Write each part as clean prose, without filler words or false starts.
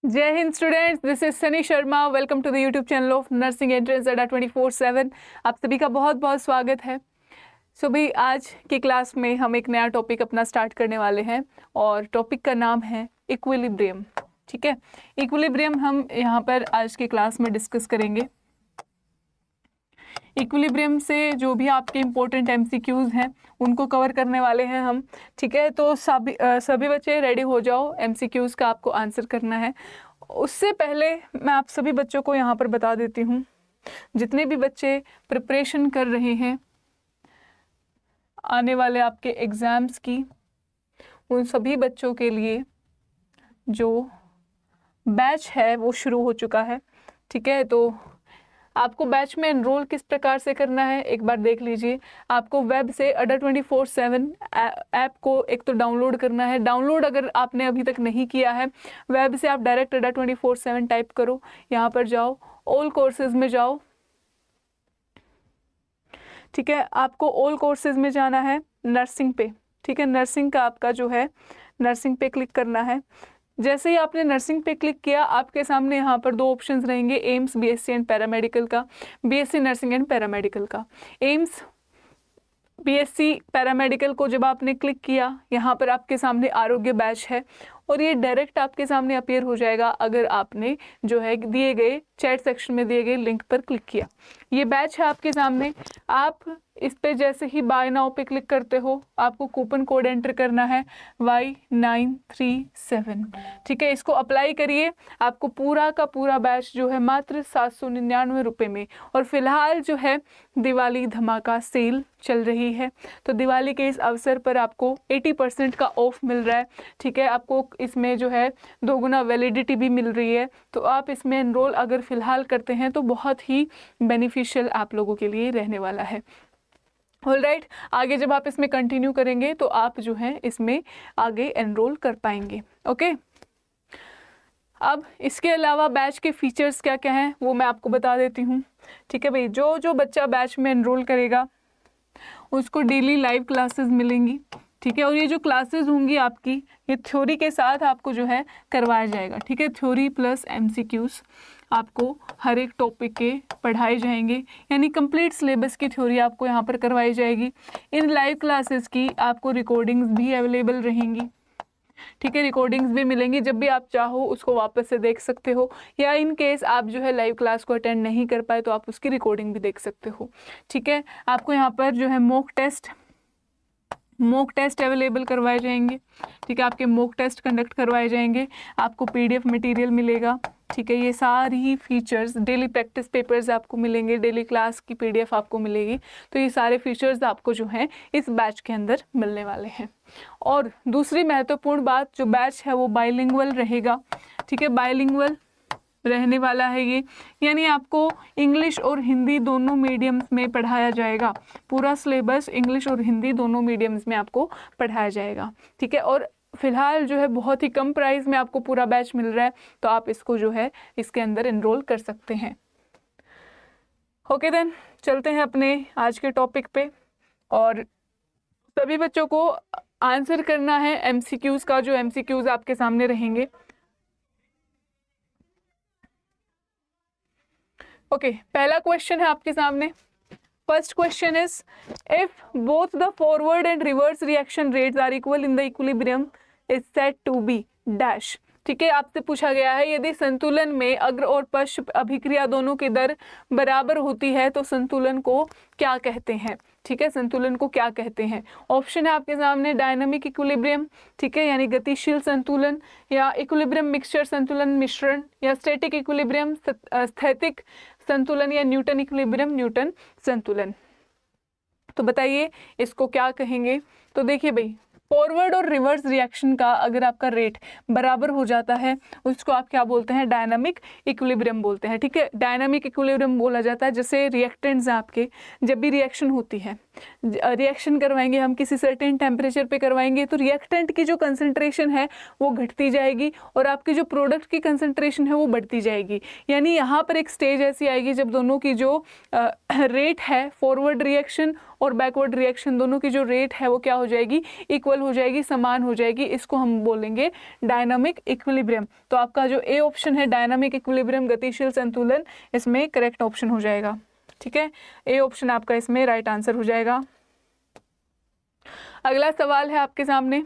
जय हिंद students, this is Sunny Sharma. Welcome to the YouTube channel of nursing entrance Adda 24/7। आप सभी का बहुत बहुत स्वागत है। सो भाई, आज की क्लास में हम एक नया टॉपिक अपना स्टार्ट करने वाले हैं और टॉपिक का नाम है इक्विलिब्रियम। ठीक है, इक्विलिब्रियम हम यहाँ पर आज की क्लास में डिस्कस करेंगे। इक्विलिब्रियम से जो भी आपके इम्पोर्टेंट एमसीक्यूज़ हैं उनको कवर करने वाले हैं हम। ठीक है, तो सभी बच्चे रेडी हो जाओ, एमसीक्यूज़ का आपको आंसर करना है। उससे पहले मैं आप सभी बच्चों को यहाँ पर बता देती हूँ, जितने भी बच्चे प्रिपरेशन कर रहे हैं आने वाले आपके एग्ज़ाम्स की, उन सभी बच्चों के लिए जो बैच है वो शुरू हो चुका है। ठीक है, तो आपको बैच में एनरोल किस प्रकार से करना है एक बार देख लीजिए। आपको वेब से अड्डा 24/7 ऐप को एक तो डाउनलोड करना है। डाउनलोड अगर आपने अभी तक नहीं किया है, वेब से आप डायरेक्ट अड्डा 24/7 टाइप करो, यहाँ पर जाओ, ऑल कोर्सेज में जाओ। ठीक है, आपको ऑल कोर्सेज में जाना है, नर्सिंग पे। ठीक है, नर्सिंग का आपका जो है नर्सिंग पे क्लिक करना है। जैसे ही आपने नर्सिंग पे क्लिक किया, आपके सामने यहाँ पर दो ऑप्शंस रहेंगे, एम्स बीएससी एंड पैरामेडिकल का, बीएससी नर्सिंग एंड पैरामेडिकल का। एम्स बीएससी पैरामेडिकल को जब आपने क्लिक किया, यहाँ पर आपके सामने आरोग्य बैच है और ये डायरेक्ट आपके सामने अपीयर हो जाएगा अगर आपने जो है दिए गए चैट सेक्शन में दिए गए लिंक पर क्लिक किया। ये बैच है आपके सामने। आप इस पे जैसे ही बाय नाउ पे क्लिक करते हो, आपको कूपन कोड एंटर करना है Y937। ठीक है, इसको अप्लाई करिए। आपको पूरा का पूरा बैच जो है मात्र 799 रुपये में, और फिलहाल जो है दिवाली धमाका सेल चल रही है, तो दिवाली के इस अवसर पर आपको 80% का ऑफ मिल रहा है। ठीक है, आपको इसमें जो है 2 गुना वैलिडिटी भी मिल रही है, तो आप इसमें एनरोल अगर फ़िलहाल करते हैं तो बहुत ही बेनिफिशियल आप लोगों के लिए रहने वाला है। ऑलराइट, आगे जब आप इसमें कंटिन्यू करेंगे तो आप जो है इसमें आगे एनरोल कर पाएंगे। ओके, अब इसके अलावा बैच के फीचर्स क्या क्या हैं वो मैं आपको बता देती हूँ। ठीक है भाई, जो जो बच्चा बैच में एनरोल करेगा उसको डेली लाइव क्लासेस मिलेंगी। ठीक है, और ये जो क्लासेस होंगी आपकी, ये थ्योरी के साथ आपको जो है करवाया जाएगा। ठीक है, थ्योरी प्लस एमसीक्यूज़ आपको हर एक टॉपिक के पढ़ाए जाएंगे, यानी कंप्लीट सिलेबस की थ्योरी आपको यहाँ पर करवाई जाएगी। इन लाइव क्लासेस की आपको रिकॉर्डिंग्स भी अवेलेबल रहेंगी। ठीक है, रिकॉर्डिंग्स भी मिलेंगी, जब भी आप चाहो उसको वापस से देख सकते हो, या इन केस आप जो है लाइव क्लास को अटेंड नहीं कर पाए तो आप उसकी रिकॉर्डिंग भी देख सकते हो। ठीक है, आपको यहाँ पर जो है मॉक टेस्ट अवेलेबल करवाए जाएंगे। ठीक है, आपके मॉक टेस्ट कंडक्ट करवाए जाएंगे, आपको पीडीएफ मटेरियल मिलेगा। ठीक है, ये सारी फीचर्स, डेली प्रैक्टिस पेपर्स आपको मिलेंगे, डेली क्लास की पीडीएफ आपको मिलेगी। तो ये सारे फीचर्स आपको जो हैं इस बैच के अंदर मिलने वाले हैं। और दूसरी महत्वपूर्ण बात, जो बैच है वो बाइलिंगुअल रहेगा। ठीक है, बाइलिंगुअल रहने वाला है ये, यानी आपको इंग्लिश और हिंदी दोनों मीडियम्स में पढ़ाया जाएगा। पूरा सिलेबस इंग्लिश और हिंदी दोनों मीडियम्स में आपको पढ़ाया जाएगा। ठीक है, और फिलहाल जो है बहुत ही कम प्राइस में आपको पूरा बैच मिल रहा है, तो आप इसको जो है इसके अंदर एनरोल कर सकते हैं। ओके देन, चलते हैं अपने आज के टॉपिक पे, और सभी बच्चों को आंसर करना है एमसीक्यूज़ का, जो एमसीक्यूज़ आपके सामने रहेंगे। ओके, पहला क्वेश्चन है आपके सामने। First question is, if both the forward and reverse reaction rates are equal in the equilibrium is said to be dash. ठीक है, आपसे पूछा गया है यदि संतुलन में अग्र और पश्च अभिक्रिया दोनों की दर बराबर होती है तो संतुलन को क्या कहते हैं। ठीक है, संतुलन को क्या कहते हैं। ऑप्शन है आपके सामने, डायनामिक इक्विलिब्रियम, ठीक है, यानी गतिशील संतुलन, या इक्विलिब्रियम मिक्सचर संतुलन मिश्रण, या स्टैटिक इक्विलिब्रियम स्थैतिक संतुलन, या न्यूटन इक्विलिब्रियम न्यूटन संतुलन। तो बताइए इसको क्या कहेंगे। तो देखिए भाई, फॉरवर्ड और रिवर्स रिएक्शन का अगर आपका रेट बराबर हो जाता है उसको आप क्या बोलते हैं, डायनामिक इक्विलिब्रियम बोलते हैं। ठीक है, डायनामिक इक्विलिब्रियम बोला जाता है जैसे रिएक्टेंट्स आपके, जब भी रिएक्शन होती है, रिएक्शन करवाएंगे हम किसी सर्टेन टेम्परेचर पे करवाएंगे, तो रिएक्टेंट की जो कंसंट्रेशन है वो घटती जाएगी और आपकी जो प्रोडक्ट की कंसंट्रेशन है वो बढ़ती जाएगी। यानी यहाँ पर एक स्टेज ऐसी आएगी जब दोनों की जो रेट है, फॉरवर्ड रिएक्शन और बैकवर्ड रिएक्शन दोनों की जो रेट है वो क्या हो जाएगी, इक्वल हो जाएगी, समान हो जाएगी। इसको हम बोलेंगे डायनामिक इक्विलिब्रियम। तो आपका जो ए ऑप्शन है डायनामिक इक्विलिब्रियम, गतिशील संतुलन, इसमें करेक्ट ऑप्शन हो जाएगा। ठीक है, ए ऑप्शन आपका इसमें राइट आंसर हो जाएगा। अगला सवाल है आपके सामने,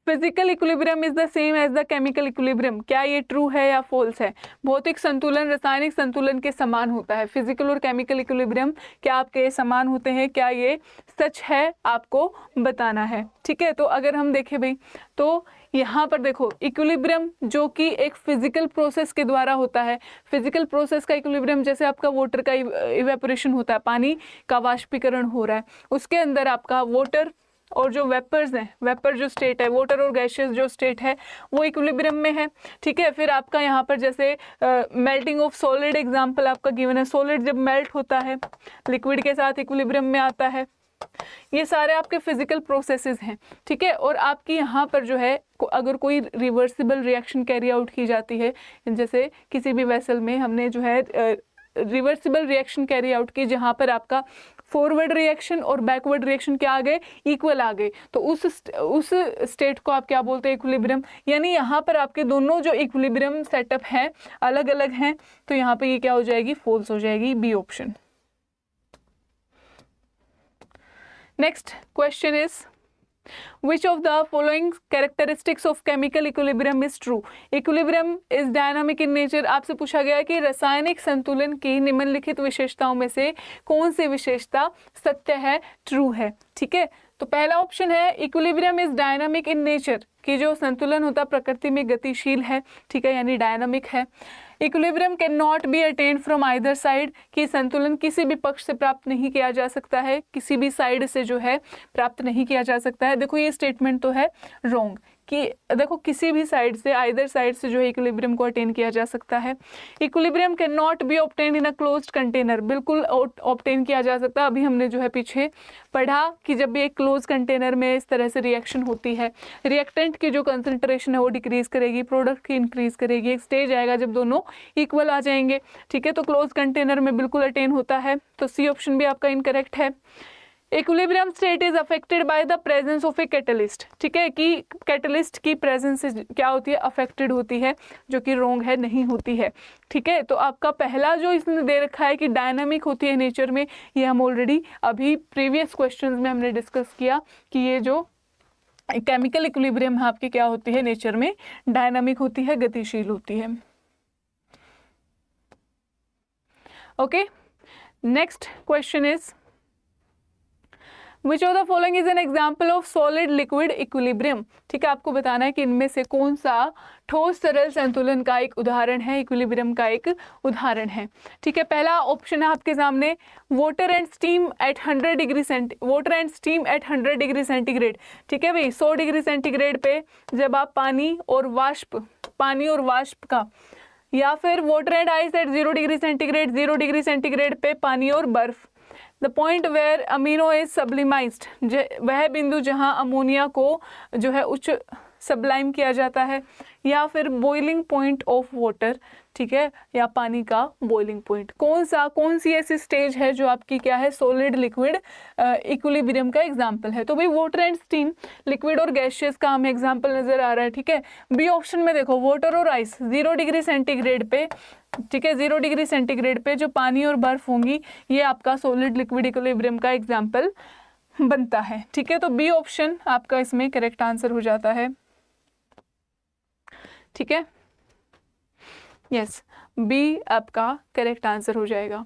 physical equilibrium is the same as the chemical equilibrium, क्या ये ट्रू है या फॉल्स है? भौतिक संतुलन रासायनिक संतुलन के समान होता है। फिजिकल और केमिकल इक्विलिब्रियम क्या आपके समान होते हैं? क्या ये सच है? आपको बताना है। ठीक है, तो अगर हम देखें भाई तो यहाँ पर देखो इक्विलिब्रियम जो कि एक फिजिकल प्रोसेस के द्वारा होता है। फिजिकल प्रोसेस का इक्विलिब्रियम जैसे आपका वाटर का इवेपोरेशन होता है, पानी का वाष्पीकरण हो रहा है, उसके अंदर आपका वाटर और जो वेपर्स हैं, वेपर जो स्टेट है, वाटर और गैशियस जो स्टेट है वो इक्विलिब्रियम में है। ठीक है, फिर आपका यहाँ पर जैसे मेल्टिंग ऑफ सॉलिड एग्जांपल आपका गिवन है, सॉलिड जब मेल्ट होता है लिक्विड के साथ इक्विलिब्रियम में आता है। ये सारे आपके फिजिकल प्रोसेसेस हैं। ठीक है, और आपकी यहाँ पर जो है अगर कोई रिवर्सिबल रिएक्शन कैरी आउट की जाती है, जैसे किसी भी वेसल में हमने जो है रिवर्सिबल रिएक्शन कैरी आउट की, जहाँ पर आपका फॉरवर्ड रिएक्शन और बैकवर्ड रिएक्शन क्या आ गए, इक्वल आ गए, तो उस स्टेट को आप क्या बोलते हैं, इक्विलिब्रियम। यानी यहाँ पर आपके दोनों जो इक्विलिब्रियम सेटअप हैं अलग अलग हैं, तो यहाँ पे ये क्या हो जाएगी, फॉल्स हो जाएगी, B option. Next question is which of the following characteristics of chemical equilibrium is true? equilibrium is dynamic in nature। आपसे पूछा गया कि रासायनिक संतुलन की निम्नलिखित विशेषताओं में से कौन सी विशेषता सत्य है, ट्रू है। ठीक है, तो पहला ऑप्शन है equilibrium is dynamic in nature, कि जो संतुलन होता प्रकृति में गतिशील है। ठीक है, यानी डायनामिक है। Equilibrium can not be attend from either side, कि संतुलन किसी भी पक्ष से प्राप्त नहीं किया जा सकता है, किसी भी साइड से जो है प्राप्त नहीं किया जा सकता है। देखो ये स्टेटमेंट तो है रॉन्ग, कि देखो किसी भी साइड से, आइदर साइड से जो है इक्विलिब्रियम को अटेन किया जा सकता है। Equilibrium can not be obtained in a closed container, बिल्कुल ऑब्टेन किया जा सकता है। अभी हमने जो है पीछे पढ़ा कि जब भी एक क्लोज कंटेनर में इस तरह से रिएक्शन होती है, रिएक्टेंट की जो कंसंट्रेशन है वो डिक्रीज करेगी, प्रोडक्ट की इंक्रीज करेगी। एक स्टेज आएगा जब दोनों इक्वल आ जाएंगे। ठीक है, तो क्लोज कंटेनर में बिल्कुल अटेन होता है, तो सी ऑप्शन भी आपका इनकरेक्ट है। Equilibrium state is affected by the presence of a catalyst. ठीक है, कि कैटलिस्ट की प्रेजेंस से क्या होती है, अफेक्टेड होती है, जो कि रॉन्ग है, नहीं होती है। ठीक है, तो आपका पहला जो इसने दे रखा है कि डायनामिक होती है नेचर में, ये हम ऑलरेडी अभी प्रीवियस क्वेश्चंस में हमने डिस्कस किया कि ये जो केमिकल इक्विलिब्रियम आपकी क्या होती है, नेचर में डायनामिक होती है, गतिशील होती है। Okay, next question is Which of the following is an example of solid liquid equilibrium? ठीक है, आपको बताना है कि इनमें से कौन सा ठोस तरल संतुलन का एक उदाहरण है, इक्विलिब्रियम का एक उदाहरण है। ठीक है, पहला ऑप्शन है आपके सामने water and steam eight 100 degree centigrade. ठीक है भाई, 100 डिग्री सेंटीग्रेड पे जब आप पानी और वाष्प का, या फिर water and ice at 0 degree centigrade पे पानी और बर्फ। The point where amino is sublimised, वह बिंदु जहां अमोनिया को जो है उच्च सबलाइम किया जाता है, या फिर बॉइलिंग पॉइंट ऑफ वाटर। ठीक है, या पानी का बॉइलिंग पॉइंट, कौन सी ऐसी स्टेज है जो आपकी क्या है, सॉलिड लिक्विड इक्विलिब्रियम का एग्जांपल है। तो भाई वाटर एंड स्टीम, लिक्विड और गैसियस का हमें एग्जांपल नजर आ रहा है। ठीक है, बी ऑप्शन में देखो वाटर और आइस 0 डिग्री सेंटीग्रेड पे, ठीक है, 0 डिग्री सेंटीग्रेड पे जो पानी और बर्फ होंगी, ये आपका सॉलिड लिक्विड इक्विलिब्रियम का एग्जाम्पल बनता है। ठीक है, तो बी ऑप्शन आपका इसमें करेक्ट आंसर हो जाता है। ठीक है, यस, बी आपका करेक्ट आंसर हो जाएगा।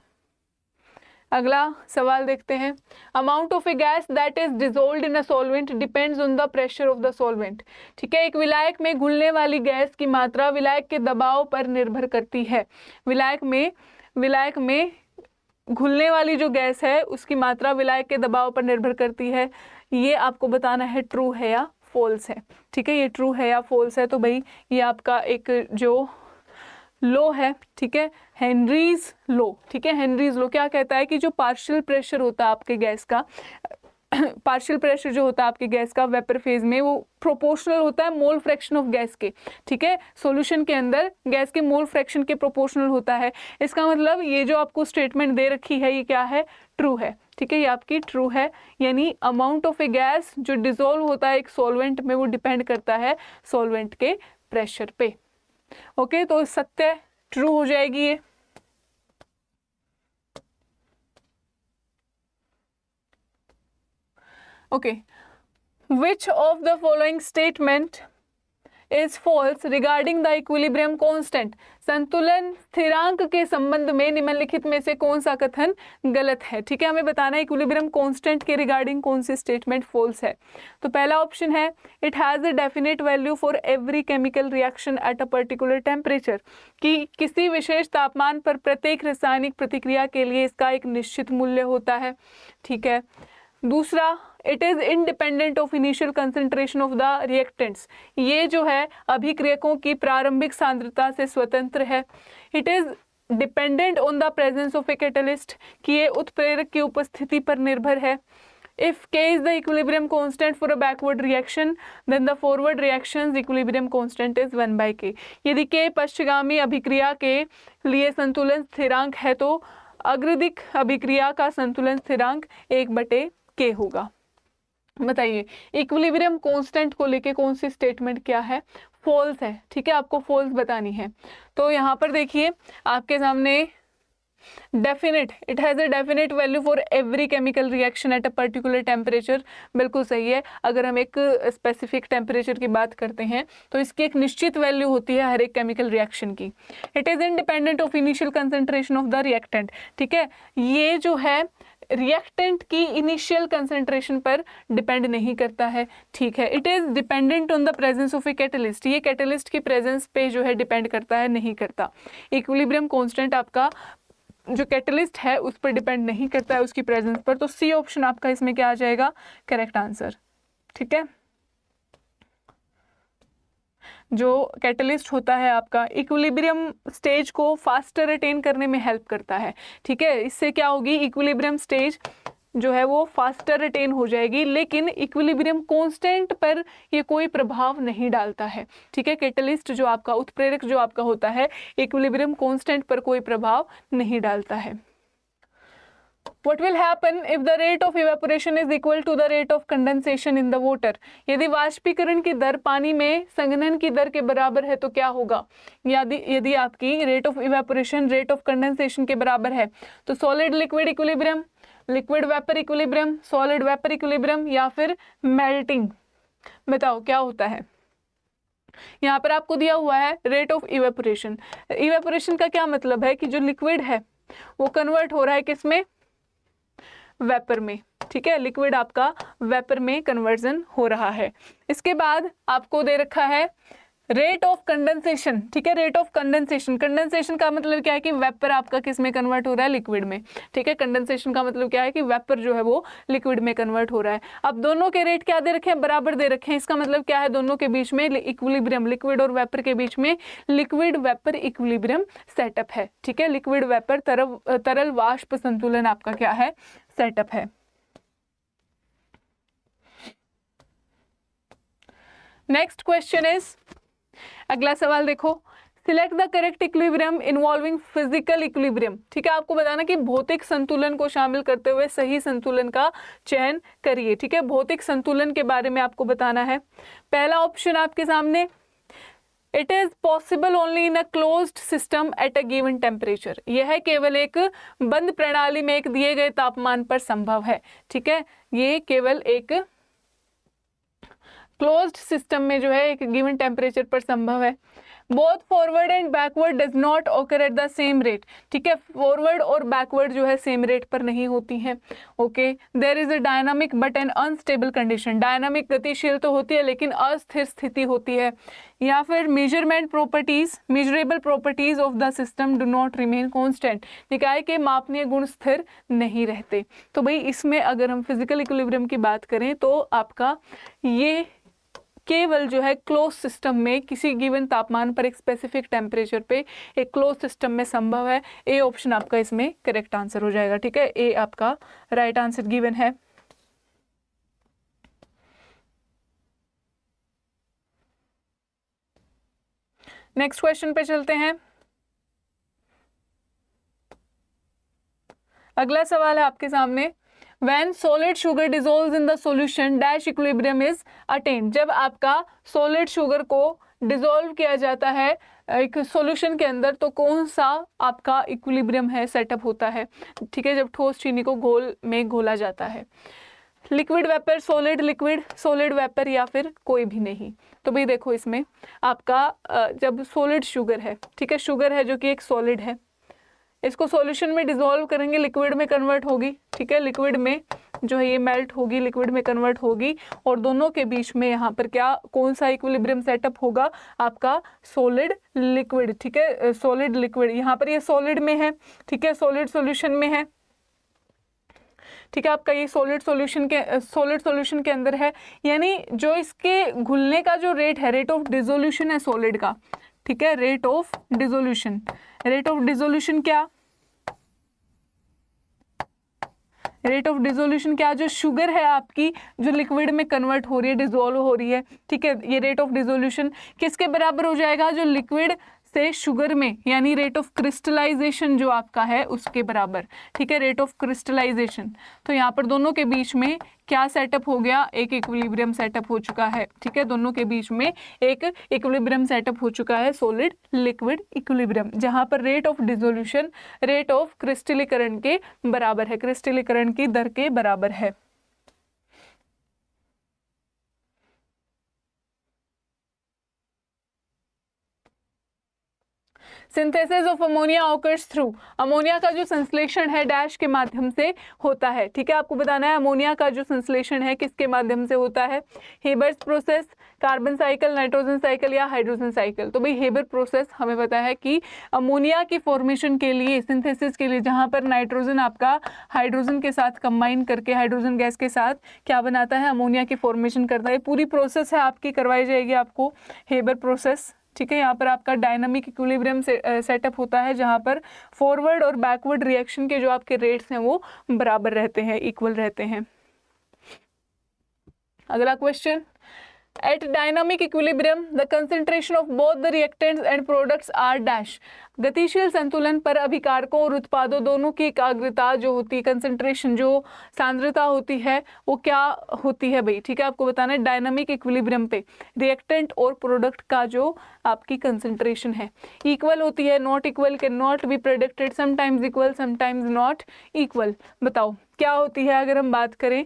अगला सवाल देखते हैं, amount of A gas that is dissolved in a solvent depends on the pressure of the solvent. ठीक है, एक विलायक में घुलने वाली गैस की मात्रा विलायक के दबाव पर निर्भर करती है। विलायक में घुलने वाली जो गैस है उसकी मात्रा विलायक के दबाव पर निर्भर करती है। ये आपको बताना है ट्रू है या फॉल्स है। ठीक है, ये ट्रू है या फॉल्स है, तो भाई ये आपका एक जो लो है, ठीक है, हेनरीज लो। ठीक है, हेनरीज लो क्या कहता है कि जो पार्शियल प्रेशर होता है आपके गैस का, पार्शियल प्रेशर जो होता है आपके गैस का वेपर फेज में वो प्रोपोर्शनल होता है मोल फ्रैक्शन ऑफ गैस के, ठीक है, सॉल्यूशन के अंदर गैस के मोल फ्रैक्शन के प्रोपोर्शनल होता है। इसका मतलब ये जो आपको स्टेटमेंट दे रखी है ये क्या है, ट्रू है, ठीक है, ये आपकी ट्रू है, यानी अमाउंट ऑफ ए गैस जो डिसॉल्व होता है एक सॉल्वेंट में वो डिपेंड करता है सॉल्वेंट के प्रेशर पे। ओके, तो सत्य ट्रू हो जाएगी ये। Okay, which of the following statement is false regarding the equilibrium constant? संतुलन स्थिरांक के संबंध में निम्नलिखित में से कौन सा कथन गलत है? ठीक है, हमें बताना है इक्विलिब्रियम कांस्टेंट के रिगार्डिंग कौन सी स्टेटमेंट फॉल्स है। तो पहला ऑप्शन है it has a definite value for every chemical reaction at a particular temperature, कि किसी विशेष तापमान पर प्रत्येक रासायनिक प्रतिक्रिया के लिए इसका एक निश्चित मूल्य होता है, ठीक है। दूसरा, it is independent of initial concentration of the reactants, ये जो है अभिक्रियकों की प्रारंभिक सांद्रता से स्वतंत्र है। It is dependent on the presence of a catalyst, कि ये उत्प्रेरक की उपस्थिति पर निर्भर है। If K is the equilibrium constant for a backward reaction, then the forward reaction's equilibrium constant is 1/K। यदि K पश्चगामी अभिक्रिया के लिए संतुलन स्थिरांक है तो अग्रदिक अभिक्रिया का संतुलन स्थिरांक 1/K होगा। बताइए इक्विलिब्रियम कांस्टेंट को लेके कौन सी स्टेटमेंट क्या है, फॉल्स है, ठीक है, आपको फॉल्स बतानी है। तो यहाँ पर देखिए आपके सामने definite, it has a definite value for every chemical reaction at a particular temperature, बिल्कुल सही है। अगर हम एक स्पेसिफिक टेम्परेचर की बात करते हैं तो इसकी एक निश्चित वैल्यू होती है हर एक केमिकल रिएक्शन की। It is independent of initial concentration of the reactant, ठीक है, ये जो है रिएक्टेंट की इनिशियल कंसंट्रेशन पर डिपेंड नहीं करता है, ठीक है। It is dependent on the presence of a catalyst, ये कैटलिस्ट की प्रेजेंस पे जो है डिपेंड करता है, नहीं करता। इक्विलिब्रियम कांस्टेंट आपका जो कैटलिस्ट है उस पर डिपेंड नहीं करता है, उसकी प्रेजेंस पर। तो सी ऑप्शन आपका इसमें क्या आ जाएगा, करेक्ट आंसर, ठीक है। जो कैटलिस्ट होता है आपका इक्विलिब्रियम स्टेज को फास्टर अटेन करने में हेल्प करता है, ठीक है। इससे क्या होगी, इक्विलिब्रियम स्टेज जो है वो फास्टर अटेन हो जाएगी, लेकिन इक्विलिब्रियम कांस्टेंट पर ये कोई प्रभाव नहीं डालता है, ठीक है। कैटलिस्ट जो आपका उत्प्रेरक जो आपका होता है इक्विलिब्रियम कांस्टेंट पर कोई प्रभाव नहीं डालता है। What will happen if the rate of evaporation is equal to the rate of condensation in the water? यदि वाष्पीकरण की दर पानी में संघनन की दर के बराबर है तो क्या होगा? यदि आपकी rate of evaporation rate of condensation के बराबर है तो solid liquid equilibrium, liquid vapour equilibrium, solid vapour equilibrium या फिर मेल्टिंग, बताओ क्या होता है? यहाँ पर आपको दिया हुआ है रेट ऑफ इवेपोरेशन। इवेपोरेशन का क्या मतलब है कि जो लिक्विड है वो कन्वर्ट हो रहा है किसमें, वेपर में, ठीक है, लिक्विड आपका वेपर में कन्वर्जन हो रहा है। इसके बाद आपको दे रखा है रेट ऑफ कंडेंसेशन, ठीक है, रेट ऑफ कंडेंसेशन। कंडेंसेशन का मतलब क्या है कि वेपर आपका किस में कन्वर्ट हो रहा है, लिक्विड में, ठीक है। कंडेंसेशन का मतलब क्या है कि वेपर जो है वो लिक्विड में कन्वर्ट हो रहा है। अब दोनों के रेट क्या दे रखे हैं, बराबर दे रखे हैं। इसका मतलब क्या है, दोनों के बीच में इक्विलिब्रियम, लिक्विड और वेपर के बीच में लिक्विड वेपर इक्विलिब्रियम सेटअप है, ठीक है। लिक्विड वेपर तरल वाष्प संतुलन आपका क्या है, सेटअप है। नेक्स्ट क्वेश्चन इज, अगला सवाल देखो, select the correct equilibrium involving physical equilibrium, ठीक है। आपको बताना कि भौतिक संतुलन को शामिल करते हुए सही संतुलन का चयन करिए, ठीक है। भौतिक संतुलन के बारे में आपको बताना है। पहला ऑप्शन आपके सामने, it is possible only in a closed system at a given temperature, यह केवल एक बंद प्रणाली में एक दिए गए तापमान पर संभव है, ठीक है। ये केवल एक क्लोज्ड सिस्टम में जो है एक गिवन टेम्परेचर पर संभव है। Both forward and backward does not occur at the same rate, ठीक है। फॉरवर्ड और बैकवर्ड जो है सेम रेट पर नहीं होती हैं, okay. There is a dynamic but an unstable condition, dynamic गतिशील तो होती है लेकिन अस्थिर स्थिति होती है। या फिर measurement properties, measurable properties of the system do not remain constant, निकाय के मापनीय गुण स्थिर नहीं रहते। तो भाई इसमें अगर हम फिजिकल इक्विलिब्रियम की बात करें तो आपका ये केवल जो है क्लोज सिस्टम में किसी गिवन तापमान पर एक स्पेसिफिक टेम्परेचर पे एक क्लोज सिस्टम में संभव है। ए ऑप्शन आपका इसमें करेक्ट आंसर हो जाएगा, ठीक है। ए आपका राइट आंसर गिवन है। नेक्स्ट क्वेश्चन पे चलते हैं। अगला सवाल है आपके सामने, When solid sugar dissolves in the solution dash equilibrium is attained। जब आपका solid sugar को डिजोल्व किया जाता है एक सॉल्यूशन के अंदर तो कौन सा आपका इक्विलिब्रियम है सेटअप होता है, ठीक है, जब ठोस चीनी को घोल में घोला जाता है। Liquid vapour, solid liquid, solid vapour या फिर कोई भी नहीं। तो भाई देखो इसमें आपका जब सॉलिड शुगर है, ठीक है, शुगर है जो कि एक सॉलिड है, इसको सॉल्यूशन में डिसॉल्व करेंगे, लिक्विड में कन्वर्ट होगी, ठीक है, लिक्विड में जो है ये मेल्ट होगी, लिक्विड में कन्वर्ट होगी और दोनों के बीच में यहाँ पर क्या कौन सा इक्विलिब्रियम सेटअप होगा, आपका सॉलिड लिक्विड, ठीक है, सॉलिड लिक्विड। यहाँ पर ये सॉलिड में है, ठीक है, सॉलिड सॉल्यूशन में है, ठीक है, आपका ये सॉलिड सॉल्यूशन के अंदर है, यानी जो इसके घुलने का जो रेट है, रेट ऑफ डिसोल्यूशन है सॉलिड का, ठीक है, rate of dissolution, rate of dissolution क्या, रेट ऑफ डिसोल्यूशन क्या, जो शुगर है आपकी जो लिक्विड में कन्वर्ट हो रही है, डिसॉल्व हो रही है, ठीक है, ये रेट ऑफ डिसोल्यूशन किसके बराबर हो जाएगा, जो लिक्विड से शुगर में, यानी रेट ऑफ क्रिस्टलाइजेशन जो आपका है उसके बराबर, ठीक है, रेट ऑफ क्रिस्टलाइजेशन। तो यहाँ पर दोनों के बीच में क्या सेटअप हो गया, एक इक्विलिब्रियम सेटअप हो चुका है, ठीक है, दोनों के बीच में एक इक्विलिब्रियम सेटअप हो चुका है, सॉलिड लिक्विड इक्विलिब्रियम, जहाँ पर rate of dissolution rate of क्रिस्टलीकरण के बराबर है, क्रिस्टलीकरण की दर के बराबर है। Synthesis of ammonia occurs through, ammonia का जो संश्लेषण है डैश के माध्यम से होता है, ठीक है, आपको बताना है अमोनिया का जो संश्लेषण है किसके माध्यम से होता है, Haber's process, carbon cycle, nitrogen cycle या हाइड्रोजन साइकिल। तो भाई हेबर प्रोसेस हमें पता है कि अमोनिया की फॉर्मेशन के लिए, सिंथेसिस के लिए, जहाँ पर नाइट्रोजन आपका हाइड्रोजन के साथ कंबाइन करके हाइड्रोजन गैस के साथ क्या बनाता है, अमोनिया की फॉर्मेशन करता है, पूरी प्रोसेस है आपकी करवाई जाएगी आपको हेबर प्रोसेस, ठीक है। यहाँ पर आपका डायनामिक इक्विलिब्रियम सेटअप होता है जहाँ पर फॉरवर्ड और बैकवर्ड रिएक्शन के जो आपके रेट्स हैं वो बराबर रहते हैं, इक्वल रहते हैं। अगला question, at dynamic equilibrium the concentration of both the reactants and products are dash. गतिशील संतुलन पर अभिकारकों और उत्पादों दोनों की एकाग्रता जो होती है, कंसंट्रेशन जो सांद्रता होती है वो क्या होती है भाई, ठीक है, आपको बताना है डायनामिक इक्विलिब्रियम पे रिएक्टेंट और प्रोडक्ट का जो आपकी कंसंट्रेशन है इक्वल होती है, not equal, can not be predicted, sometimes equal, sometimes not equal. बताओ क्या होती है अगर हम बात करें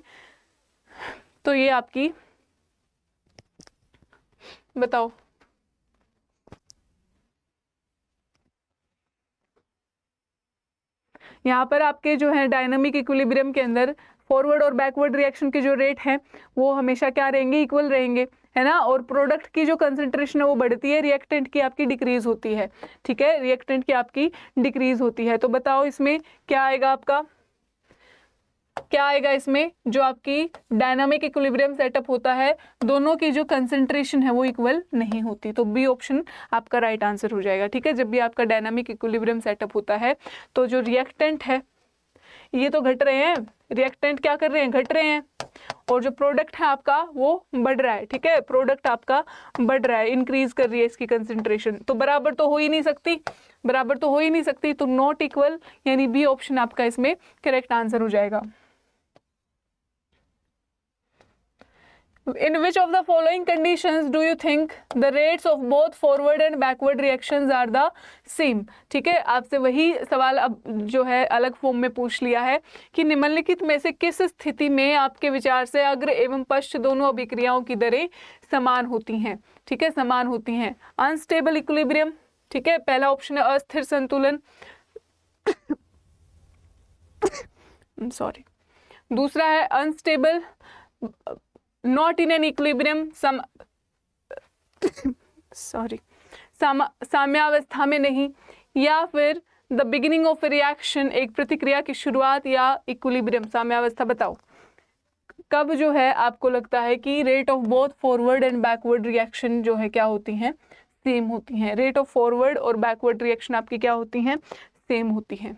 तो ये आपकी, बताओ यहाँ पर आपके जो है डायनामिक इक्विलिब्रियम के अंदर फॉरवर्ड और बैकवर्ड रिएक्शन के जो रेट हैं वो हमेशा क्या रहेंगे, इक्वल रहेंगे, है ना। और प्रोडक्ट की जो कंसंट्रेशन है वो बढ़ती है, रिएक्टेंट की आपकी डिक्रीज होती है, ठीक है, रिएक्टेंट की आपकी डिक्रीज होती है। तो बताओ इसमें क्या आएगा आपका, क्या आएगा इसमें, जो आपकी डायनामिक इक्विलिब्रियम सेटअप होता है दोनों की जो कंसंट्रेशन है वो इक्वल नहीं होती। तो बी ऑप्शन आपका राइट आंसर हो जाएगा, ठीक है। जब भी आपका डायनामिक इक्विलिब्रियम सेटअप होता है तो जो रिएक्टेंट है ये तो घट रहे हैं, रिएक्टेंट क्या कर रहे हैं, घट रहे हैं, और जो प्रोडक्ट है आपका वो बढ़ रहा है, ठीक है, प्रोडक्ट आपका बढ़ रहा है, इंक्रीज कर रही है इसकी कंसंट्रेशन, तो बराबर तो हो ही नहीं सकती, बराबर तो हो ही नहीं सकती, तो नॉट इक्वल, यानी बी ऑप्शन आपका इसमें करेक्ट आंसर हो जाएगा। In which of the following conditions do you think the rates of both forward and backward reactions are the same? ठीक है, आपसे वही सवाल अब जो है अलग फॉर्म में पूछ लिया है कि निम्नलिखित में से किस स्थिति में आपके विचार से अग्र एवं पश्च दोनों अभिक्रियाओं की दरें समान होती हैं, ठीक है, समान होती हैं। अनस्टेबल इक्विलिब्रियम, ठीक है, पहला ऑप्शन है अस्थिर संतुलन सॉरी, दूसरा है unstable, not in an equilibrium, साम्यावस्था में नहीं, या फिर the beginning of A reaction, एक प्रतिक्रिया की शुरुआत, या इक्विलिब्रियम, साम्यावस्था। बताओ कब जो है आपको लगता है कि rate of both forward and backward reaction जो है क्या होती हैं, सेम होती हैं। रेट ऑफ फॉरवर्ड और बैकवर्ड रिएक्शन आपकी क्या होती हैं, सेम होती हैं।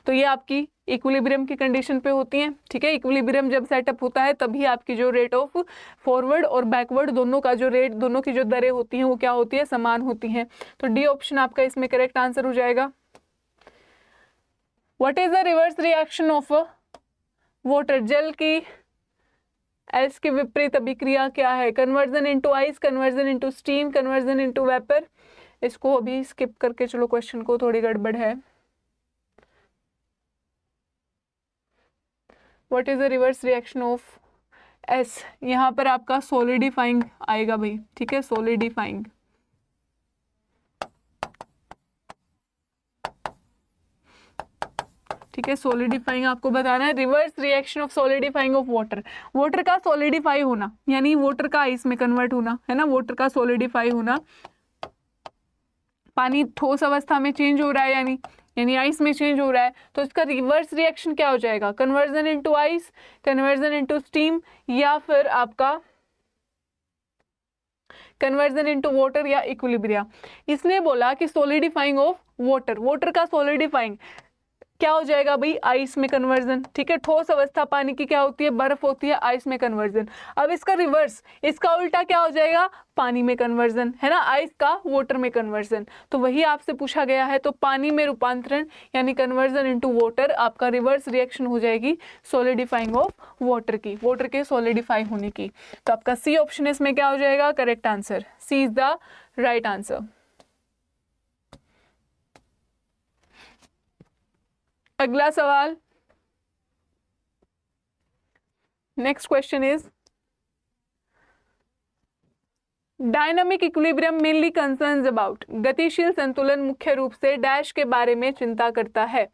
तो ये आपकी इक्विलिब्रियम की कंडीशन पे होती हैं, ठीक है। इक्विलिब्रियम जब सेटअप होता है तभी आपकी जो रेट ऑफ फॉरवर्ड और बैकवर्ड दोनों का जो रेट, दोनों की जो दरें होती हैं वो क्या होती है, समान होती हैं। तो डी ऑप्शन आपका इसमें करेक्ट आंसर हो जाएगा। What is the reverse reaction of water? जल की एस के विपरीत अभिक्रिया क्या है? Conversion into ice, conversion into steam, conversion into vapour. इसको अभी स्किप करके चलो, क्वेश्चन को थोड़ी गड़बड़ है। What is the reverse reaction of S? यहाँ पर आपका सॉलिडिफाइंग आएगा भाई, ठीक है, सॉलिडिफाइंग। ठीक है, सॉलिडिफाइंग आपको बताना है। Reverse reaction of solidifying of water, water का सॉलिडिफाई होना यानी वाटर का आइस में कन्वर्ट होना, है ना, वाटर का सॉलिडिफाई होना। पानी ठोस अवस्था में चेंज हो रहा है यानी आइस में चेंज हो रहा है, तो इसका रिवर्स रिएक्शन क्या हो जाएगा? Conversion into ice, conversion into steam, या फिर आपका कन्वर्जन इनटू वाटर या इक्विलिब्रिया। इसने बोला कि सॉलिडिफाइंग ऑफ वाटर, वाटर का सॉलिडिफाइंग क्या हो जाएगा भाई? आइस में कन्वर्जन, ठीक है। ठोस अवस्था पानी की क्या होती है? बर्फ होती है, आइस में कन्वर्जन। अब इसका रिवर्स, इसका उल्टा क्या हो जाएगा? पानी में कन्वर्जन, है ना, आइस का वाटर में कन्वर्जन। तो वही आपसे पूछा गया है, तो पानी में रूपांतरण यानी कन्वर्जन इनटू वाटर, आपका रिवर्स रिएक्शन हो जाएगी सॉलिडिफाइंग ऑफ वाटर की, वाटर के सॉलिडिफाई होने की। तो आपका सी ऑप्शन इसमें क्या हो जाएगा? Correct answer, C is the right answer. अगला सवाल, next question is dynamic equilibrium mainly concerns about. गतिशील संतुलन मुख्य रूप से डैश के बारे में चिंता करता है,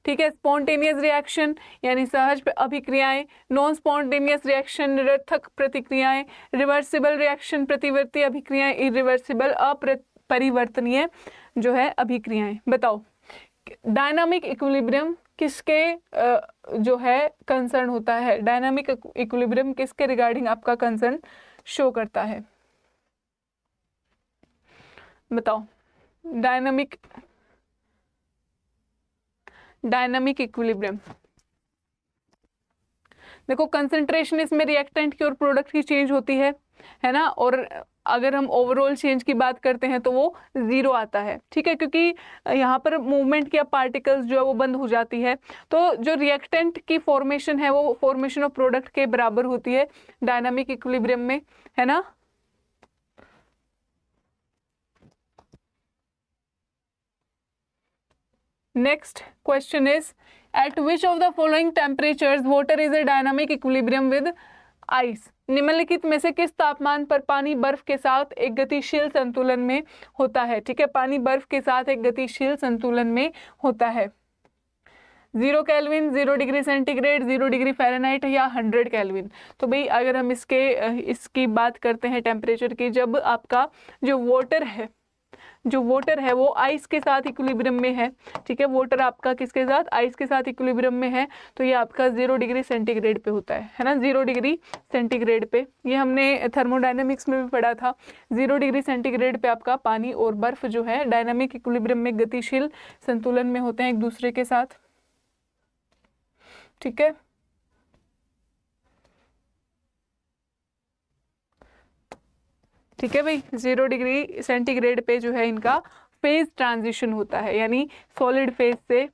ठीक है। स्पॉन्टेनियस रिएक्शन यानी सहज अभिक्रियाएं, नॉन स्पॉन्टेनियस रिएक्शन निरर्थक प्रतिक्रियाएं, रिवर्सिबल रिएक्शन प्रतिवर्ती अभिक्रियाएं, इरिवर्सिबल अपरिवर्तनीय जो है अभिक्रियाएं। बताओ डायनामिक इक्विलिब्रियम किसके जो है कंसर्न होता है? डायनामिक इक्विलिब्रियम किसके रिगार्डिंग आपका कंसर्न शो करता है? बताओ। डायनामिक इक्विलिब्रियम, देखो कंसंट्रेशन इसमें रिएक्टेंट की और प्रोडक्ट की चेंज होती है ना, और अगर हम ओवरऑल चेंज की बात करते हैं तो वो जीरो आता है, ठीक है, क्योंकि यहाँ पर मूवमेंट या पार्टिकल्स जो है वो बंद हो जाती है। तो जो रिएक्टेंट की फॉर्मेशन है वो फॉर्मेशन ऑफ प्रोडक्ट के बराबर होती है डायनामिक इक्विलिब्रियम में, है ना। Next question is eight which of the following temperatures water is a dynamic equilibrium with ice. निम्नलिखित में से किस तापमान पर पानी बर्फ के साथ एक गतिशील संतुलन में होता है? ठीक है, पानी बर्फ के साथ एक गतिशील संतुलन में होता है। 0 kelvin, 0 degree centigrade, 0 degree Fahrenheit या 100 केल्विन। तो भाई अगर हम इसकी बात करते हैं टेम्परेचर की, जब आपका जो वाटर है वो आइस के साथ इक्विलिब्रियम में है, ठीक है, वाटर आपका किसके साथ? आइस के साथ इक्विलिब्रियम में है, तो ये आपका 0 डिग्री सेंटीग्रेड पे होता है ना, 0 डिग्री सेंटीग्रेड पे। ये हमने थर्मोडायनेमिक्स में भी पढ़ा था। 0 डिग्री सेंटीग्रेड पे आपका पानी और बर्फ जो है डायनामिक इक्विलिब्रियम में गतिशील संतुलन में होते हैं एक दूसरे के साथ, ठीक है। ठीक है भाई, 0 डिग्री सेंटीग्रेड पे जो है इनका फेज ट्रांजिशन होता है, यानी सॉलिड फेज से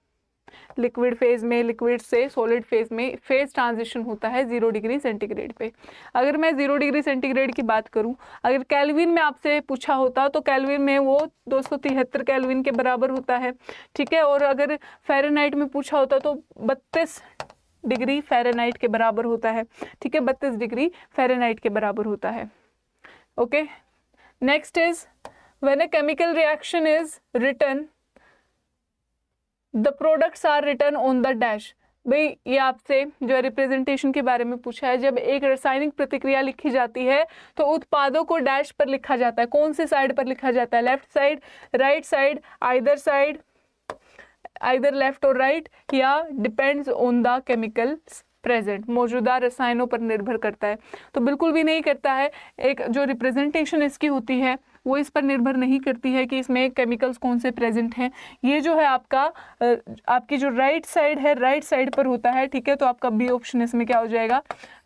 लिक्विड फेज में, लिक्विड से सॉलिड फेज में फेज ट्रांजिशन होता है 0 डिग्री सेंटीग्रेड पे। अगर मैं 0 डिग्री सेंटीग्रेड की बात करूं, अगर केल्विन में आपसे पूछा होता तो केल्विन में वो 273 केल्विन के बराबर होता है, ठीक है। और अगर फ़ारेनहाइट में पूछा होता तो 32 डिग्री फ़ारेनहाइट के बराबर होता है, ठीक है, 32 डिग्री फ़ारेनहाइट के बराबर होता है। Okay, next is when a chemical reaction is written the products are written on the dash. भाई ये आपसे जो रिप्रेजेंटेशन के बारे में पूछा है, जब एक रासायनिक प्रतिक्रिया लिखी जाती है तो उत्पादों को डैश पर लिखा जाता है। कौन से साइड पर लिखा जाता है? Left side, right side, either left और राइट, या depends on the chemicals present, मौजूदा रसायनों पर निर्भर करता है। तो बिल्कुल भी नहीं करता है। एक जो रिप्रेजेंटेशन इसकी होती है वो इस पर निर्भर नहीं करती है कि इसमें केमिकल्स कौन से प्रेजेंट हैं। ये जो है आपका आपकी जो राइट साइड है, राइट साइड पर होता है, ठीक है। तो आपका बी ऑप्शन इसमें क्या हो जाएगा,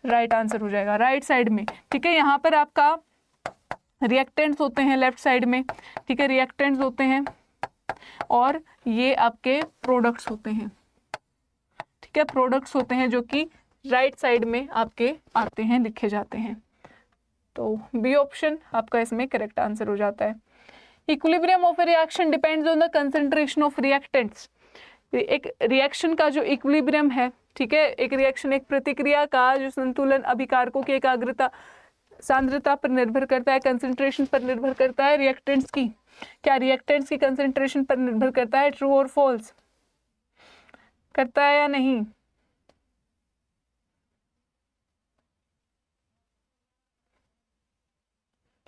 राइट आंसर हो जाएगा, राइट साइड में, ठीक है। यहाँ पर आपका रिएक्टेंट्स होते हैं लेफ्ट साइड में, ठीक है, रिएक्टेंट्स होते हैं और ये आपके प्रोडक्ट्स होते हैं, ठीक है, प्रोडक्ट्स होते हैं जो कि राइट साइड में आपके आते हैं, लिखे जाते हैं। तो बी ऑप्शन आपका इसमें करेक्ट आंसर हो जाता है। Equilibrium of A reaction depends on the concentration of reactants. एक रिएक्शन का जो इक्विलिब्रियम है, ठीक है, एक रिएक्शन, एक प्रतिक्रिया का जो संतुलन अभिकारकों की एकाग्रता सांद्रता पर निर्भर करता है, कंसंट्रेशन पर निर्भर करता है। रिएक्टेंट्स की, क्या रिएक्टेंट्स की कंसंट्रेशन पर निर्भर करता है? ट्रू और फॉल्स, करता है या नहीं?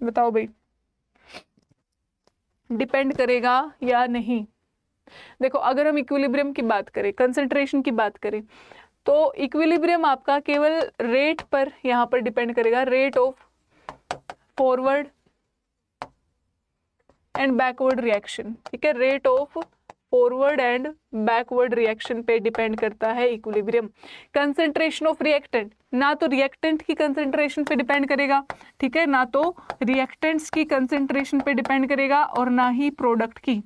बताओ भाई, डिपेंड करेगा या नहीं? देखो, अगर हम इक्विलिब्रियम की बात करें, कंसंट्रेशन की बात करें, तो इक्विलिब्रियम आपका केवल रेट पर यहाँ पर डिपेंड करेगा, rate of forward and backward reaction, ठीक है, rate of forward and backward reaction पे डिपेंड करता है इक्विलिब्रियम। कंसंट्रेशन ऑफ रिएक्टेंट, ना तो रिएक्टेंट की कंसंट्रेशन पे डिपेंड करेगा, ठीक है, ना तो रिएक्टेंट्स की कंसंट्रेशन पे डिपेंड करेगा और ना ही प्रोडक्ट की,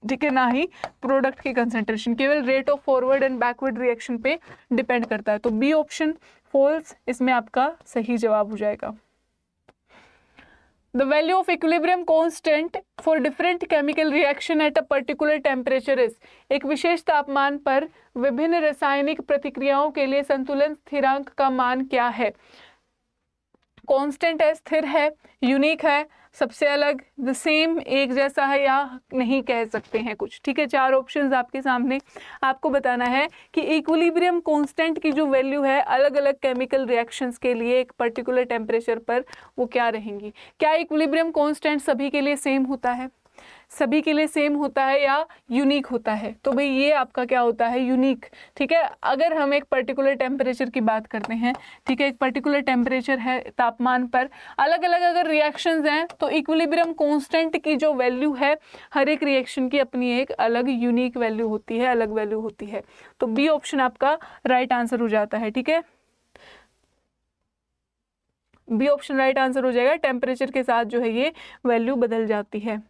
ठीक है, ना ही प्रोडक्ट की कंसंट्रेशन, केवल rate of forward and backward reaction पे डिपेंड करता है। तो बी ऑप्शन फॉल्स इसमें आपका सही जवाब हो जाएगा। The value of equilibrium constant for different chemical reaction at a particular temperature is, एक विशेष तापमान पर विभिन्न रासायनिक प्रतिक्रियाओं के लिए संतुलन स्थिरांक का मान क्या है? कांस्टेंट है, स्थिर है, यूनिक है, सबसे अलग, द सेम, एक जैसा है, या नहीं कह सकते हैं कुछ, ठीक है। चार ऑप्शंस आपके सामने, आपको बताना है कि इक्विलिब्रियम कांस्टेंट की जो वैल्यू है अलग अलग केमिकल रिएक्शंस के लिए एक पर्टिकुलर टेम्परेचर पर वो क्या रहेंगी। क्या इक्विलिब्रियम कांस्टेंट सभी के लिए सेम होता है? सभी के लिए सेम होता है या यूनिक होता है? तो भाई ये आपका क्या होता है, यूनिक, ठीक है। अगर हम एक पर्टिकुलर टेम्परेचर की बात करते हैं, ठीक है, एक पर्टिकुलर टेम्परेचर है, तापमान पर अलग अलग अगर रिएक्शंस हैं, तो इक्विलिब्रियम कांस्टेंट की जो वैल्यू है हर एक रिएक्शन की अपनी एक अलग यूनिक वैल्यू होती है, अलग वैल्यू होती है। तो बी ऑप्शन आपका राइट आंसर हो जाता है, ठीक है, बी ऑप्शन राइट आंसर हो जाएगा। टेम्परेचर के साथ जो है ये वैल्यू बदल जाती है,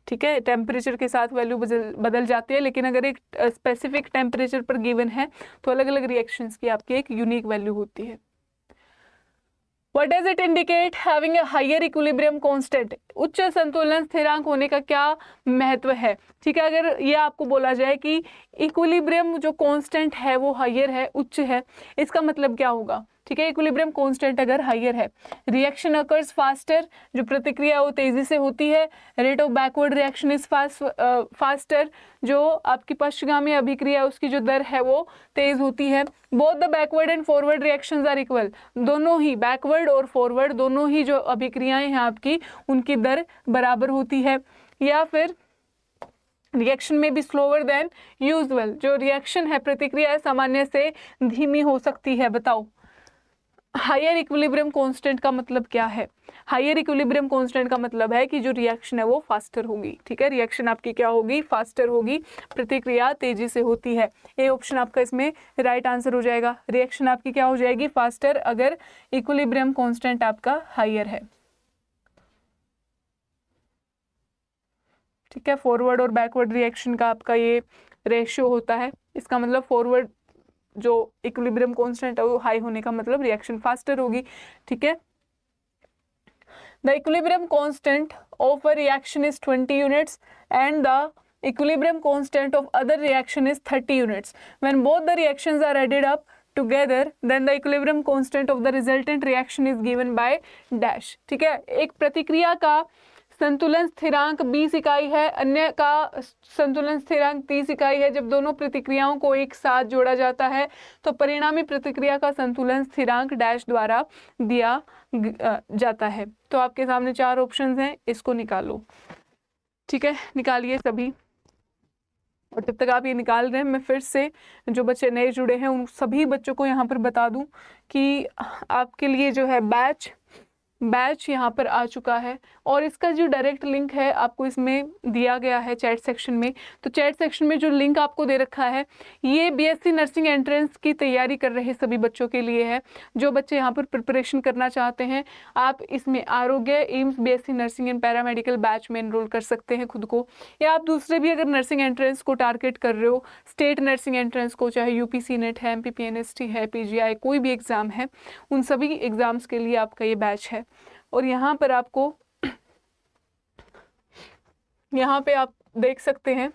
ठीक है, टेम्परेचर के साथ वैल्यू बदल जाती है, लेकिन अगर एक स्पेसिफिक टेम्परेचर पर गिवन है तो अलग अलग रिएक्शंस की आपकी एक यूनिक वैल्यू होती है। What does it indicate having a higher equilibrium constant? उच्च संतुलन स्थिरांक होने का क्या महत्व है? ठीक है, अगर ये आपको बोला जाए कि इक्विलिब्रियम जो कांस्टेंट है वो हायर है, उच्च है, इसका मतलब क्या होगा? ठीक है, इक्विलिब्रियम कांस्टेंट अगर हायर है, रिएक्शन अकर्स फास्टर, जो प्रतिक्रिया वो तेजी से होती है, rate of backward reaction is faster, जो आपकी पश्चगामी अभिक्रिया उसकी जो दर है वो तेज होती है। Both the backward and forward reactions are equal, दोनों ही बैकवर्ड और फॉरवर्ड दोनों ही जो अभिक्रियाएं हैं आपकी उनकी दर बराबर होती है। या फिर रिएक्शन में भी स्लोअर देन यूजुअल, जो रिएक्शन है प्रतिक्रिया सामान्य से धीमी हो सकती है। बताओ हायर इक्विलिब्रियम कांस्टेंट का मतलब क्या है? हायर इक्विलिब्रियम कांस्टेंट का मतलब है कि जो रिएक्शन है वो फास्टर होगी, ठीक है, रिएक्शन आपकी क्या होगी, फास्टर होगी, प्रतिक्रिया तेजी से होती है। ए ऑप्शन आपका इसमें राइट आंसर हो जाएगा। रिएक्शन आपकी क्या हो जाएगी, फास्टर, अगर इक्विलिब्रियम कांस्टेंट आपका हायर है, ठीक है। फॉरवर्ड और बैकवर्ड रिएक्शन का आपका ये रेशियो होता है, इसका मतलब फॉरवर्ड जो इक्विलिब्रियम कांस्टेंट है वो हाई होने का मतलब रिएक्शन फास्टर होगी, ठीक है। The equilibrium constant of a reaction is 20 units and the equilibrium constant of other reaction is 30 units. When both the reactions are added up together, then the equilibrium constant of the resultant reaction is given by dash. ठीक है, एक प्रतिक्रिया का संतुलन स्थिरांक 20 इकाई है, अन्य का संतुलन स्थिरांक 30 इकाई है। जब दोनों प्रतिक्रियाओं को एक साथ जोड़ा जाता है तो परिणामी प्रतिक्रिया का संतुलन स्थिरांक डैश द्वारा दिया जाता है। तो आपके सामने चार ऑप्शंस हैं, इसको निकालो, ठीक है, निकालिए सभी। और जब तक आप ये निकाल रहे हैं, मैं फिर से जो बच्चे नए जुड़े हैं उन सभी बच्चों को यहाँ पर बता दूं कि आपके लिए जो है बैच बैच यहाँ पर आ चुका है और इसका जो डायरेक्ट लिंक है आपको इसमें दिया गया है चैट सेक्शन में। तो चैट सेक्शन में जो लिंक आपको दे रखा है ये बीएससी नर्सिंग एंट्रेंस की तैयारी कर रहे सभी बच्चों के लिए है। जो बच्चे यहाँ पर प्रिपरेशन करना चाहते हैं आप इसमें आरोग्य AIIMS BSc nursing and paramedical batch में एनरोल कर सकते हैं खुद को, या आप दूसरे भी अगर नर्सिंग एंट्रेंस को टारगेट कर रहे हो, स्टेट नर्सिंग एंट्रेंस को, चाहे यूपीसी नेट है, एमपीपीएनएसटी है, पीजीआई कोई भी एग्ज़ाम है, उन सभी एग्ज़ाम्स के लिए आपका ये बैच है। और यहाँ पर आपको यहाँ पे आप देख सकते हैं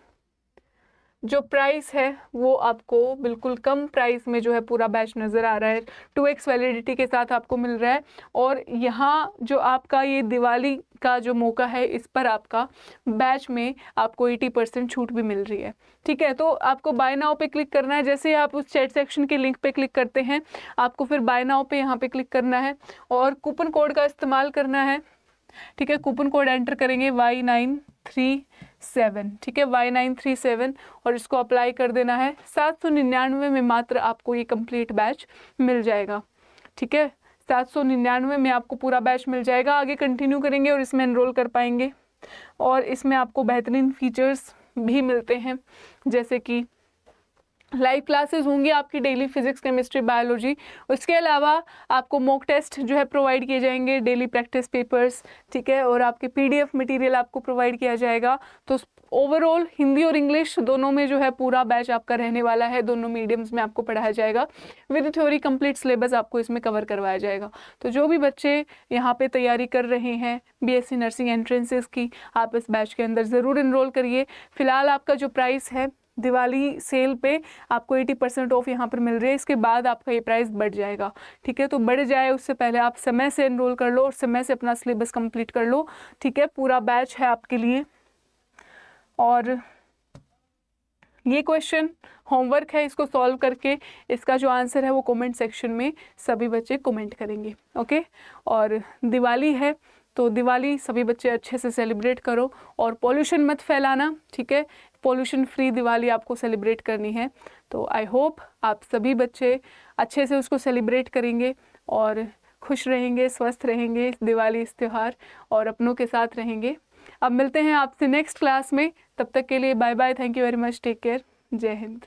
जो प्राइस है वो आपको बिल्कुल कम प्राइस में जो है पूरा बैच नज़र आ रहा है, 2x वैलिडिटी के साथ आपको मिल रहा है। और यहाँ जो आपका ये दिवाली का जो मौका है इस पर आपका बैच में आपको 80% छूट भी मिल रही है। ठीक है, तो आपको बाय नाउ पे क्लिक करना है। जैसे ही आप उस चैट सेक्शन के लिंक पे क्लिक करते हैं आपको फिर बाय नाउ पे यहाँ पे क्लिक करना है और कूपन कोड का इस्तेमाल करना है। ठीक है, कूपन कोड एंटर करेंगे Y937, ठीक है, Y937 और इसको अप्लाई कर देना है। 799 में मात्र आपको ये कंप्लीट बैच मिल जाएगा। ठीक है, 799 में आपको पूरा बैच मिल जाएगा। आगे कंटिन्यू करेंगे और इसमें एनरोल कर पाएंगे और इसमें आपको बेहतरीन फीचर्स भी मिलते हैं, जैसे कि लाइव क्लासेस होंगी आपकी डेली फिजिक्स केमिस्ट्री बायोलॉजी। उसके अलावा आपको मॉक टेस्ट जो है प्रोवाइड किए जाएंगे, डेली प्रैक्टिस पेपर्स, ठीक है, और आपके पीडीएफ मटेरियल आपको प्रोवाइड किया जाएगा। तो ओवरऑल हिंदी और इंग्लिश दोनों में जो है पूरा बैच आपका रहने वाला है, दोनों मीडियम्स में आपको पढ़ाया जाएगा। विद थ्योरी कंप्लीट सिलेबस आपको इसमें कवर करवाया जाएगा। तो जो भी बच्चे यहाँ पे तैयारी कर रहे हैं बीएससी नर्सिंग एंट्रेंसेस की, आप इस बैच के अंदर ज़रूर इनरोल करिए। फिलहाल आपका जो प्राइस है दिवाली सेल पे आपको 80% ऑफ यहाँ पर मिल रही है। इसके बाद आपका ये प्राइस बढ़ जाएगा। ठीक है, तो बढ़ जाए उससे पहले आप समय से एनरोल कर लो और समय से अपना सिलेबस कंप्लीट कर लो। ठीक है, पूरा बैच है आपके लिए। और ये क्वेश्चन होमवर्क है, इसको सॉल्व करके इसका जो आंसर है वो कमेंट सेक्शन में सभी बच्चे कमेंट करेंगे। ओके, और दिवाली है तो दिवाली सभी बच्चे अच्छे से सेलिब्रेट करो और पॉल्यूशन मत फैलाना। ठीक है, पॉल्यूशन फ्री दिवाली आपको सेलिब्रेट करनी है। तो आई होप आप सभी बच्चे अच्छे से उसको सेलिब्रेट करेंगे और खुश रहेंगे, स्वस्थ रहेंगे इस दिवाली, इस त्यौहार, और अपनों के साथ रहेंगे। अब मिलते हैं आपसे नेक्स्ट क्लास में, तब तक के लिए bye bye, thank you very much, take care, जय हिंद।